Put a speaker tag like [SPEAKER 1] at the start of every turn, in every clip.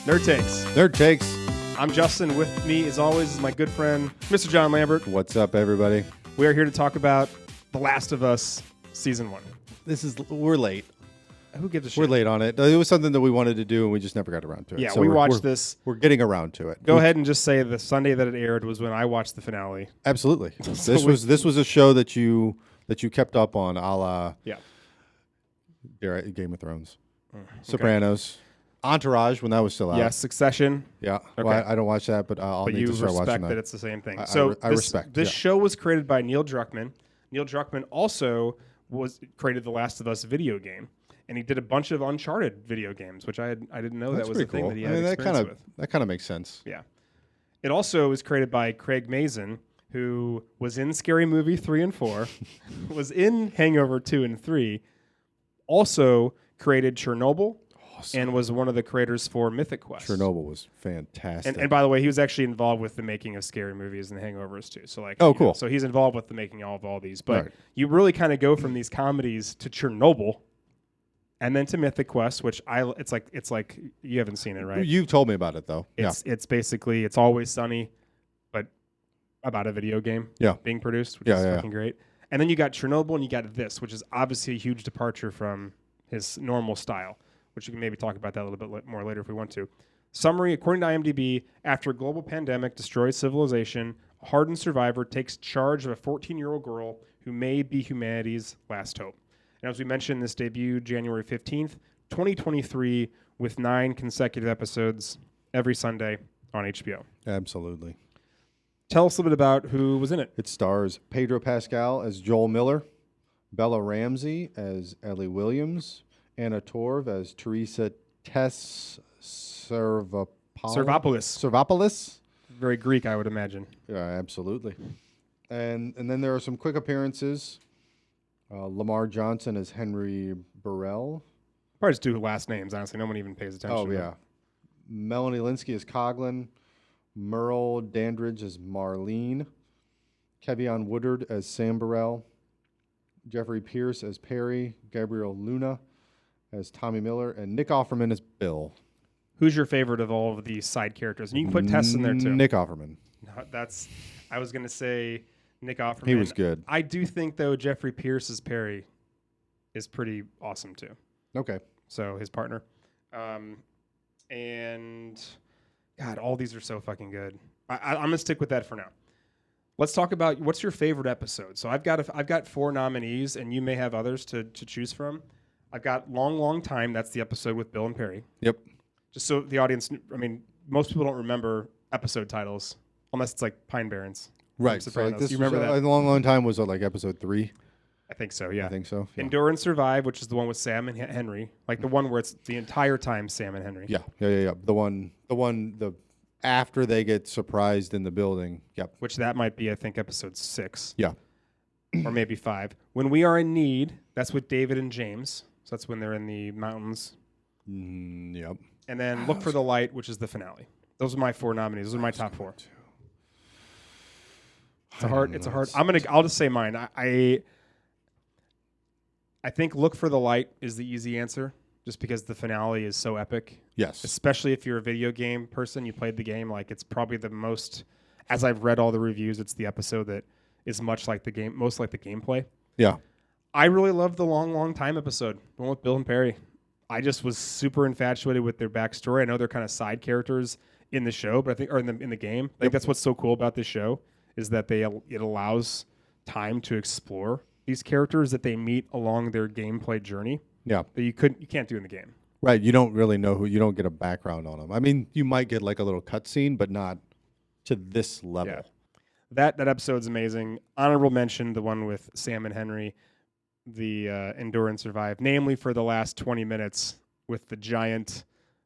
[SPEAKER 1] Nerd Takes.
[SPEAKER 2] Nerd Takes.
[SPEAKER 1] I'm Justin. With me, as always, is my good friend, Mr. John Lambert.
[SPEAKER 2] What's up, everybody?
[SPEAKER 1] We are here to talk about The Last of Us Season 1.
[SPEAKER 2] We're late.
[SPEAKER 1] Who gives a shit?
[SPEAKER 2] We're late on it. It was something that we wanted to do, and we just never got around to it.
[SPEAKER 1] Yeah,
[SPEAKER 2] So
[SPEAKER 1] we
[SPEAKER 2] we're
[SPEAKER 1] watched this.
[SPEAKER 2] We're getting around to it.
[SPEAKER 1] Go ahead and just say the Sunday that it aired was when I watched the finale.
[SPEAKER 2] Absolutely.
[SPEAKER 1] So
[SPEAKER 2] this was a show that you kept up on, a la Game of Thrones, Sopranos, Entourage when that was still out.
[SPEAKER 1] Yes, Succession.
[SPEAKER 2] Yeah.
[SPEAKER 1] Okay.
[SPEAKER 2] Well, I don't watch that, but I'll
[SPEAKER 1] But
[SPEAKER 2] need
[SPEAKER 1] you
[SPEAKER 2] to start watching
[SPEAKER 1] respect
[SPEAKER 2] that.
[SPEAKER 1] that it's the same thing.
[SPEAKER 2] I respect.
[SPEAKER 1] This
[SPEAKER 2] yeah.
[SPEAKER 1] show was created by Neil Druckmann. Neil Druckmann also created the Last of Us video game, and he did a bunch of Uncharted video games, which I didn't know
[SPEAKER 2] That's
[SPEAKER 1] that was a
[SPEAKER 2] pretty
[SPEAKER 1] thing
[SPEAKER 2] cool.
[SPEAKER 1] that he had experience with.
[SPEAKER 2] That kind of makes sense.
[SPEAKER 1] Yeah. It also was created by Craig Mazin, who was in Scary Movie 3 and 4, was in Hangover 2 and 3, also created Chernobyl, and was one of the creators for Mythic Quest.
[SPEAKER 2] Chernobyl was fantastic.
[SPEAKER 1] And by the way, he was actually involved with the making of Scary Movies and Hangovers too. So
[SPEAKER 2] Oh, cool.
[SPEAKER 1] So he's involved with the making of all these. But
[SPEAKER 2] Right.
[SPEAKER 1] you really kind of go from these comedies to Chernobyl, and then to Mythic Quest, which it's like you haven't seen it, right?
[SPEAKER 2] You've told me about it though.
[SPEAKER 1] It's basically It's Always Sunny, but about a video game being produced, which is fucking great. And then you got Chernobyl, and you got this, which is obviously a huge departure from his normal style, which we can maybe talk about that a little bit more later if we want to. Summary, according to IMDb, after a global pandemic destroys civilization, a hardened survivor takes charge of a 14-year-old girl who may be humanity's last hope. And as we mentioned, this debuted January 15th, 2023, with 9 consecutive episodes every Sunday on HBO.
[SPEAKER 2] Absolutely.
[SPEAKER 1] Tell us a little bit about who was in it.
[SPEAKER 2] It stars Pedro Pascal as Joel Miller, Bella Ramsey as Ellie Williams, Anna Torv as Teresa Tess Servopoulos.
[SPEAKER 1] Very Greek, I would imagine.
[SPEAKER 2] Yeah, absolutely. And then there are some quick appearances. Lamar Johnson as Henry Burrell.
[SPEAKER 1] Probably just do last names, honestly. No one even pays attention.
[SPEAKER 2] Oh, yeah. Melanie Linsky as Coughlin. Merle Dandridge as Marlene. Kevion Woodard as Sam Burrell. Jeffrey Pierce as Perry. Gabriel Luna as Tommy Miller. And Nick Offerman as Bill.
[SPEAKER 1] Who's your favorite of all of these side characters? And you can put Tess in there, too.
[SPEAKER 2] Nick Offerman.
[SPEAKER 1] No, I was going to say Nick Offerman.
[SPEAKER 2] He was good.
[SPEAKER 1] I do think, though, Jeffrey Pierce as Perry is pretty awesome, too.
[SPEAKER 2] Okay.
[SPEAKER 1] So his partner. And, God, all these are so fucking good. I'm going to stick with that for now. Let's talk about what's your favorite episode. So I've got 4 nominees, and you may have others to choose from. I've got Long Time. That's the episode with Bill and Perry.
[SPEAKER 2] Yep.
[SPEAKER 1] Just so the audience, I mean, most people don't remember episode titles unless it's like Pine Barrens.
[SPEAKER 2] Right. So like this
[SPEAKER 1] you remember that?
[SPEAKER 2] A long time was like episode 3.
[SPEAKER 1] I think so, yeah.
[SPEAKER 2] I think so. Yeah.
[SPEAKER 1] Endure and Survive, which is the one with Sam and Henry. Like the one where it's the entire time Sam and Henry.
[SPEAKER 2] Yeah. The one after they get surprised in the building. Yep.
[SPEAKER 1] Which that might be, I think, episode 6.
[SPEAKER 2] Yeah.
[SPEAKER 1] Or maybe 5. When We Are in Need, that's with David and James. So that's when they're in the mountains.
[SPEAKER 2] Yep.
[SPEAKER 1] And then Look for the Light, which is the finale. Those are my 4 nominees. Those are my top 4. It's a hard. I'll just say mine. I think Look for the Light is the easy answer, just because the finale is so epic.
[SPEAKER 2] Yes.
[SPEAKER 1] Especially if you're a video game person, you played the game. Like it's probably the most. As I've read all the reviews, it's the episode that is most like the gameplay.
[SPEAKER 2] Yeah.
[SPEAKER 1] I really loved the Long Time episode, the one with Bill and Perry. I just was super infatuated with their backstory. I know they're kind of side characters in the show, but I think, or in the game. I think that's what's so cool about this show is that it allows time to explore these characters that they meet along their gameplay journey.
[SPEAKER 2] Yeah.
[SPEAKER 1] That you can't do in the game.
[SPEAKER 2] Right. You don't really know you don't get a background on them. I mean, you might get like a little cutscene, but not to this level.
[SPEAKER 1] Yeah. That episode's amazing. Honorable mention, the one with Sam and Henry, the Endure and Survive, namely for the last 20 minutes with the giant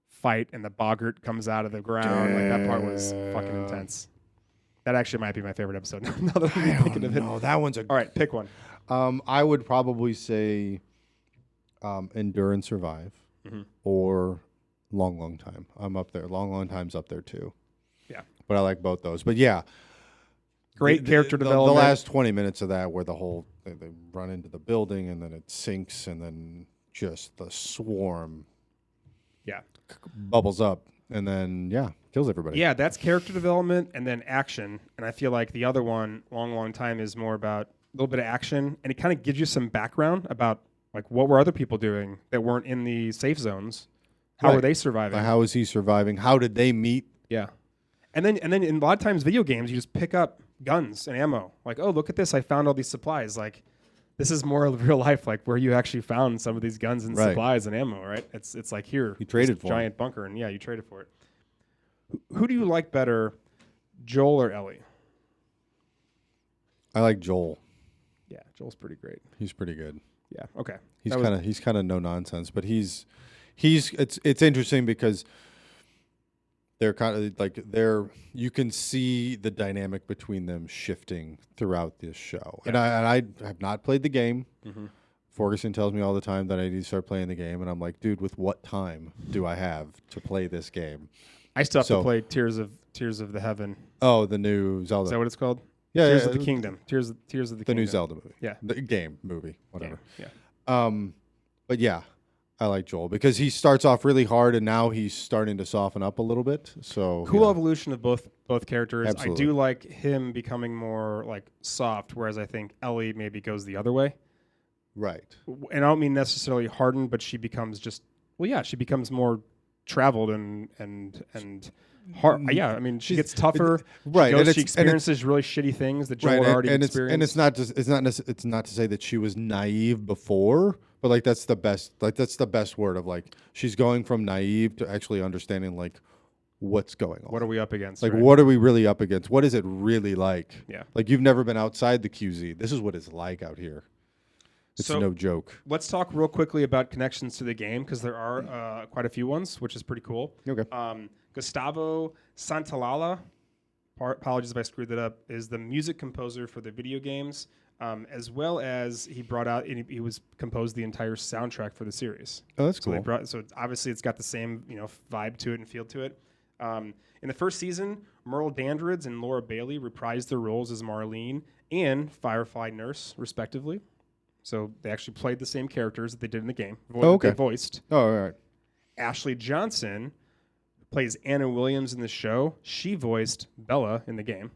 [SPEAKER 1] fight and the boggart comes out of the ground. Like that part was fucking intense. That actually might be my favorite episode. Now that I'm thinking of it.
[SPEAKER 2] No, that one's
[SPEAKER 1] All right, pick one.
[SPEAKER 2] I would probably say Endure and Survive or Long Time. I'm up there. Long Time's up there too.
[SPEAKER 1] Yeah.
[SPEAKER 2] But I like both those. But yeah.
[SPEAKER 1] Great character development.
[SPEAKER 2] The last 20 minutes of that where the whole they run into the building and then it sinks and then just the swarm
[SPEAKER 1] yeah
[SPEAKER 2] bubbles up. and then kills everybody.
[SPEAKER 1] Yeah, that's character development and then action. And I feel like the other one, Long Time, is more about a little bit of action, and it kind of gives you some background about like what were other people doing that weren't in the safe zones. How were they surviving?
[SPEAKER 2] How is he surviving? How did they meet?
[SPEAKER 1] Yeah. And then in a lot of times video games, you just pick up guns and ammo. Like, oh, look at this. I found all these supplies. Like, this is more of real life, like where you actually found some of these guns and supplies and ammo, right? It's like here.
[SPEAKER 2] You traded for
[SPEAKER 1] giant bunker, and you traded for it. Who do you like better, Joel or Ellie?
[SPEAKER 2] I like Joel.
[SPEAKER 1] Yeah, Joel's pretty great.
[SPEAKER 2] He's pretty good.
[SPEAKER 1] Yeah. Okay.
[SPEAKER 2] He's kind of no nonsense, but it's interesting because they're kind of like you can see the dynamic between them shifting throughout this show. Yeah. And I have not played the game. Mm-hmm. Ferguson tells me all the time that I need to start playing the game, and I'm like, dude, with what time do I have to play this game?
[SPEAKER 1] I still have to play Tears of the Heaven.
[SPEAKER 2] Oh, the new Zelda.
[SPEAKER 1] Is that what it's called?
[SPEAKER 2] Yeah,
[SPEAKER 1] Tears of the Kingdom. Tears of the Kingdom.
[SPEAKER 2] The new Zelda movie.
[SPEAKER 1] Yeah.
[SPEAKER 2] The game movie, whatever.
[SPEAKER 1] Yeah.
[SPEAKER 2] But yeah, I like Joel because he starts off really hard and now he's starting to soften up a little bit. So
[SPEAKER 1] cool evolution of both characters.
[SPEAKER 2] Absolutely.
[SPEAKER 1] I do like him becoming more like soft, whereas I think Ellie maybe goes the other way.
[SPEAKER 2] Right.
[SPEAKER 1] And I don't mean necessarily hardened, but she becomes she becomes more traveled and hard. Yeah, I mean, she gets tougher.
[SPEAKER 2] Right.
[SPEAKER 1] She experiences really shitty things that Joel already experienced.
[SPEAKER 2] And it's not to say that she was naive before, but like that's the best word of like she's going from naive to actually understanding like what's going on.
[SPEAKER 1] What are we up against?
[SPEAKER 2] Like what are we really up against? What is it really like?
[SPEAKER 1] Yeah.
[SPEAKER 2] Like you've never been outside the QZ. This is what it's like out here. It's no joke.
[SPEAKER 1] Let's talk real quickly about connections to the game because there are quite a few ones, which is pretty cool.
[SPEAKER 2] Okay.
[SPEAKER 1] Gustavo Santaolalla, apologies if I screwed that up, is the music composer for the video games, as well as he brought out he was composed the entire soundtrack for the series.
[SPEAKER 2] Oh, that's cool.
[SPEAKER 1] Obviously it's got the same vibe to it and feel to it. In the first season, Merle Dandridge and Laura Bailey reprised their roles as Marlene and Firefly Nurse, respectively. So they actually played the same characters that they did in the game.
[SPEAKER 2] Okay.
[SPEAKER 1] They voiced.
[SPEAKER 2] Oh, all right.
[SPEAKER 1] Ashley Johnson plays Anna Williams in the show. She voiced Bella in the game.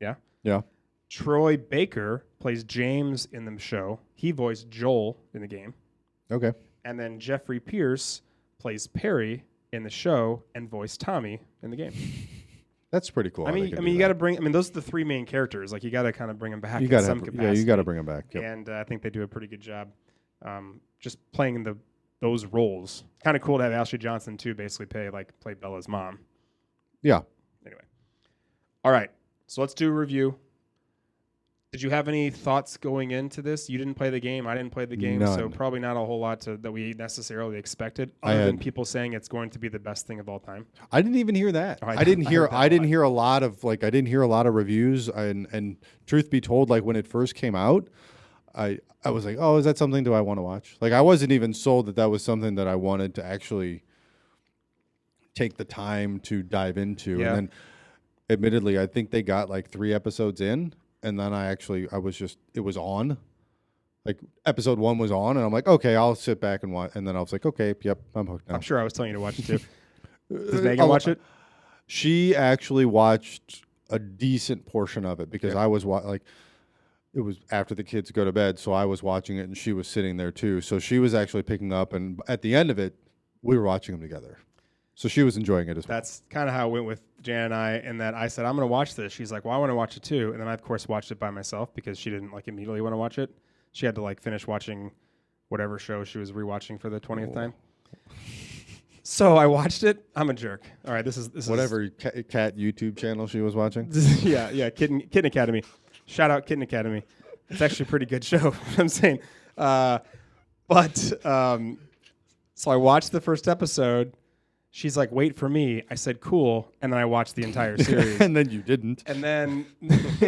[SPEAKER 1] Yeah?
[SPEAKER 2] Yeah.
[SPEAKER 1] Troy Baker plays James in the show. He voiced Joel in the game.
[SPEAKER 2] Okay.
[SPEAKER 1] And then Jeffrey Pierce plays Perry in the show and voiced Tommy in the game.
[SPEAKER 2] That's pretty cool.
[SPEAKER 1] I mean, you got to bring. I mean, those are the three main characters. Like, you got to kind of bring them back. You got some capacity.
[SPEAKER 2] Yeah, you got to bring them back. Yep.
[SPEAKER 1] And I think they do a pretty good job, just playing those roles. Kind of cool to have Ashley Johnson too, basically play Bella's mom.
[SPEAKER 2] Yeah.
[SPEAKER 1] Anyway, all right. So let's do a review. Did you have any thoughts going into this? You didn't play the game. I didn't play the game.
[SPEAKER 2] None.
[SPEAKER 1] So probably not a whole lot that we necessarily expected, other than people saying it's going to be the best thing of all time.
[SPEAKER 2] I didn't even hear that. I didn't hear a lot of reviews. And truth be told, like when it first came out, I was like, oh, is that something do I want to watch? Like I wasn't even sold that was something that I wanted to actually take the time to dive into.
[SPEAKER 1] Yeah.
[SPEAKER 2] And then, admittedly, I think they got like 3 episodes in. And then it was on. Like episode 1 was on, and I'm like, okay, I'll sit back and watch. And then I was like, okay, yep, I'm hooked now.
[SPEAKER 1] I'm sure I was telling you to watch it too. Does Megan watch it?
[SPEAKER 2] She actually watched a decent portion of it because I was it was after the kids go to bed, so I was watching it, and she was sitting there too. So she was actually picking up, and at the end of it, we were watching them together. So she was enjoying it as well.
[SPEAKER 1] That's kind of how it went with Jan and I, in that I said, I'm going to watch this. She's like, well, I want to watch it too. And then I, of course, watched it by myself because she didn't immediately want to watch it. She had to finish watching whatever show she was rewatching for the 20th time. So I watched it. I'm a jerk. All right, this is
[SPEAKER 2] whatever cat YouTube channel she was watching.
[SPEAKER 1] yeah, Kitten Academy. Shout out Kitten Academy. It's actually a pretty good show. I'm saying, so I watched the first episode. She's like, wait for me. I said, cool. And then I watched the entire series.
[SPEAKER 2] And then you didn't.
[SPEAKER 1] And then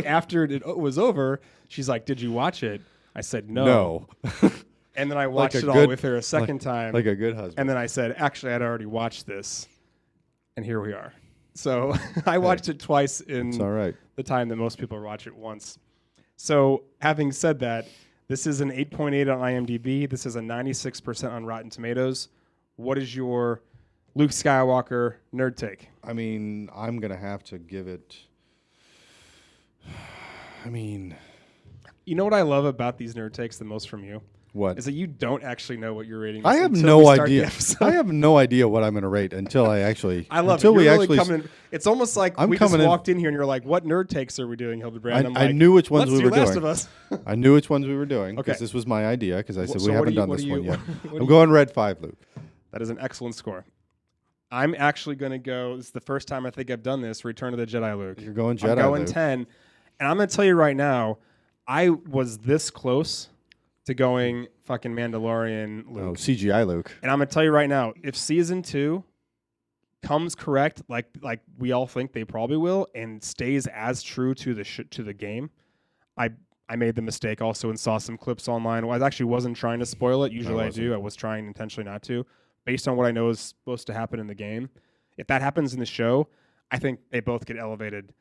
[SPEAKER 1] after it was over, she's like, did you watch it? I said, no. And then I watched it all with her a second time.
[SPEAKER 2] Like a good husband.
[SPEAKER 1] And then I said, actually, I'd already watched this. And here we are. So I watched it twice in the time that most people watch it once. So having said that, this is an 8.8 on IMDb. This is a 96% on Rotten Tomatoes. What is your Luke Skywalker nerd take.
[SPEAKER 2] I mean, I'm gonna have to give it. I mean,
[SPEAKER 1] you know what I love about these nerd takes the most from you?
[SPEAKER 2] What
[SPEAKER 1] is that you don't actually know what you're rating?
[SPEAKER 2] I have no idea. I have no idea what I'm going to rate until I actually.
[SPEAKER 1] I love
[SPEAKER 2] until
[SPEAKER 1] it. You're
[SPEAKER 2] we
[SPEAKER 1] really
[SPEAKER 2] actually.
[SPEAKER 1] It's almost like we just walked in here and you're like, "What nerd takes are we doing, Hildebrand?"
[SPEAKER 2] I knew which ones we were
[SPEAKER 1] Last
[SPEAKER 2] doing.
[SPEAKER 1] Of Us.
[SPEAKER 2] I knew which ones we were doing because
[SPEAKER 1] Okay.
[SPEAKER 2] this was my idea. Because I said
[SPEAKER 1] So
[SPEAKER 2] we
[SPEAKER 1] what
[SPEAKER 2] haven't
[SPEAKER 1] do you-
[SPEAKER 2] done this one yet.
[SPEAKER 1] what
[SPEAKER 2] I'm going red 5, Luke.
[SPEAKER 1] That is an excellent score. I'm actually going to go. This is the first time I think I've done this. Return of the Jedi, Luke.
[SPEAKER 2] You're going Jedi.
[SPEAKER 1] I'm going
[SPEAKER 2] Luke.
[SPEAKER 1] 10, and I'm going to tell you right now, I was this close to going fucking Mandalorian Luke.
[SPEAKER 2] Oh, CGI Luke.
[SPEAKER 1] And I'm going to tell you right now, if season 2 comes correct, like we all think they probably will, and stays as true to the game, I made the mistake also and saw some clips online. Well, I actually wasn't trying to spoil it. Usually I do. I was trying intentionally not to, based on what I know is supposed to happen in the game. If that happens in the show, I think they both get elevated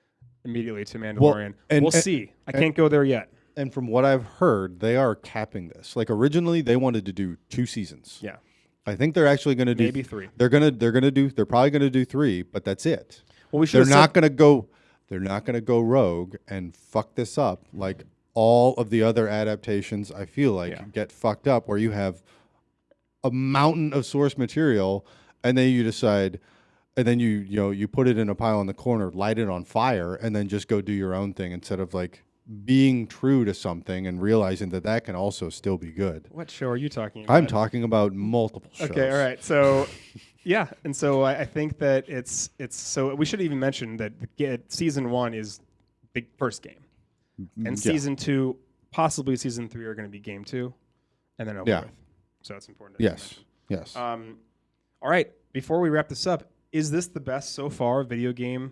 [SPEAKER 1] immediately to Mandalorian. We'll see. I can't go there yet.
[SPEAKER 2] And from what I've heard, they are capping this. Like originally, they wanted to do 2 seasons.
[SPEAKER 1] Yeah.
[SPEAKER 2] I think they're actually going to do
[SPEAKER 1] maybe 3.
[SPEAKER 2] They're probably going to do 3, but that's it.
[SPEAKER 1] Well, they're
[SPEAKER 2] not going to go rogue and fuck this up like all of the other adaptations. I feel like get fucked up where you have a mountain of source material and then you decide, and then you put it in a pile in the corner, light it on fire, and then just go do your own thing instead of like being true to something and realizing that can also still be good.
[SPEAKER 1] What show are you talking about?
[SPEAKER 2] I'm talking about multiple shows.
[SPEAKER 1] Okay, all right. So, yeah, and so I think that it's so we should even mention that season 1 is the first game, and season 2, possibly season 3 are going to be game 2, and then over with. So that's important.
[SPEAKER 2] Yes.
[SPEAKER 1] All right. Before we wrap this up, is this the best so far video game?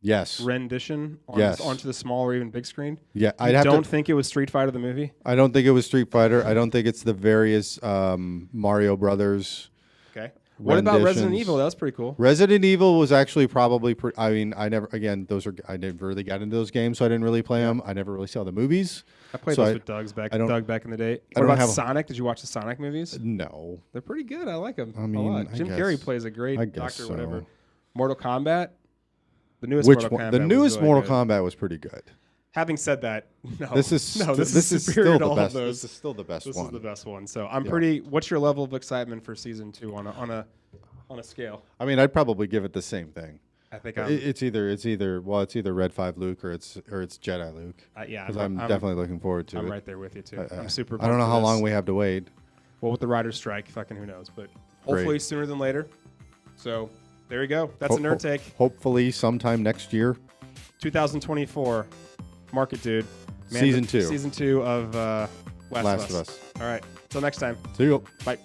[SPEAKER 2] Yes.
[SPEAKER 1] Rendition onto the small or even big screen?
[SPEAKER 2] Yeah.
[SPEAKER 1] I don't think it was Street Fighter the movie?
[SPEAKER 2] I don't think it was Street Fighter. I don't think it's the various Mario Brothers.
[SPEAKER 1] Okay. What about Resident Evil? That was pretty cool.
[SPEAKER 2] Resident Evil was actually probably I never really got into those games, so I didn't really play them. I never really saw the movies.
[SPEAKER 1] I played those with Doug back in the day. What about Sonic? Did you watch the Sonic movies?
[SPEAKER 2] No.
[SPEAKER 1] They're pretty good. I like them a lot.
[SPEAKER 2] I
[SPEAKER 1] Jim Carrey plays a great doctor,
[SPEAKER 2] so.
[SPEAKER 1] whatever. Mortal Kombat? The newest
[SPEAKER 2] Mortal
[SPEAKER 1] Kombat
[SPEAKER 2] was pretty good.
[SPEAKER 1] Having said that,
[SPEAKER 2] this is still the best. This is still the best one.
[SPEAKER 1] This is the best one. So I'm pretty. What's your level of excitement for season 2 on a scale?
[SPEAKER 2] I mean, I'd probably give it the same thing.
[SPEAKER 1] I think
[SPEAKER 2] it's either Red 5 Luke or it's Jedi Luke. Because I'm definitely looking forward to it.
[SPEAKER 1] I'm right there with you too. I'm super.
[SPEAKER 2] I don't know how long we have to wait.
[SPEAKER 1] Well, with the writer's strike, fucking who knows? But hopefully sooner than later. So there you go. That's a nerd take.
[SPEAKER 2] Hopefully sometime next year.
[SPEAKER 1] 2024. Mark it, dude.
[SPEAKER 2] Season 2.
[SPEAKER 1] Season 2 of Last of Us.
[SPEAKER 2] Us.
[SPEAKER 1] All right. Until next time.
[SPEAKER 2] See you.
[SPEAKER 1] Bye.